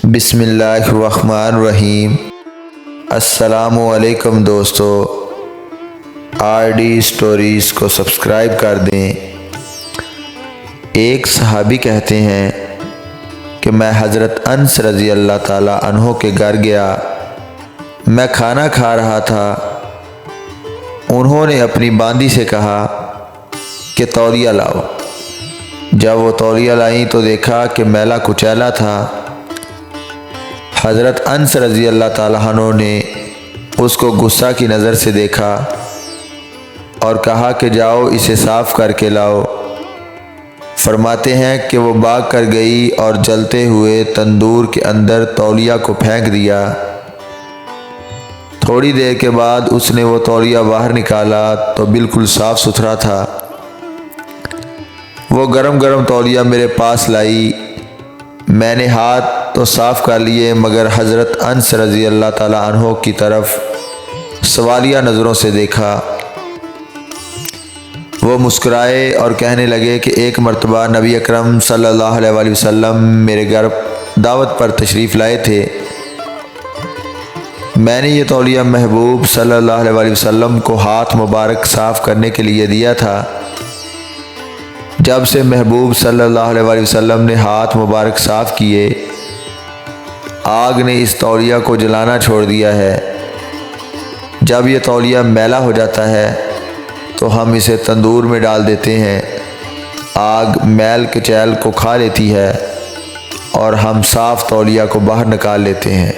बिस्मिल्लाहिर्रहमानिर्रहीम। अस्सलामुअलैकुम दोस्तों, RD स्टोरीज़ को सब्सक्राइब कर दें। एक सहाबी कहते हैं कि मैं हज़रत अनस रज़ी अल्लाह ताला अन्हो के घर गया। मैं खाना खा रहा था। उन्होंने अपनी बांदी से कहा कि तौलिया लाओ। जब वो तौलिया लाई तो देखा कि मैला कुचैला था। हज़रत अनस रज़ी अल्लाह ताला अन्हु ने उसको गुस्सा की नज़र से देखा और कहा कि जाओ इसे साफ़ करके लाओ। फरमाते हैं कि वो भाग कर गई और जलते हुए तंदूर के अंदर तौलिया को फेंक दिया। थोड़ी देर के बाद उसने वो तौलिया बाहर निकाला तो बिल्कुल साफ़ सुथरा था। वो गरम गरम तौलिया मेरे पास लाई। मैंने हाथ तो साफ़ कर लिए, मगर हज़रत अनस रज़ी अल्लाह ताला अन्हो की तरफ सवालिया नज़रों से देखा। वो मुस्कुराए और कहने लगे कि एक मर्तबा नबी अकरम सल्लल्लाहु अलैहि वसल्लम मेरे घर दावत पर तशरीफ़ लाए थे। मैंने ये तौलिया महबूब सल्लल्लाहु अलैहि वसल्लम को हाथ मुबारक साफ़ करने के लिए दिया था। जब से महबूब सल्लल्लाहु अलैहि वसल्लम ने हाथ मुबारक साफ़ किए, आग ने इस तौलिया को जलाना छोड़ दिया है। जब ये तौलिया मैला हो जाता है तो हम इसे तंदूर में डाल देते हैं। आग मैल कचैल को खा लेती है और हम साफ़ तौलिया को बाहर निकाल लेते हैं।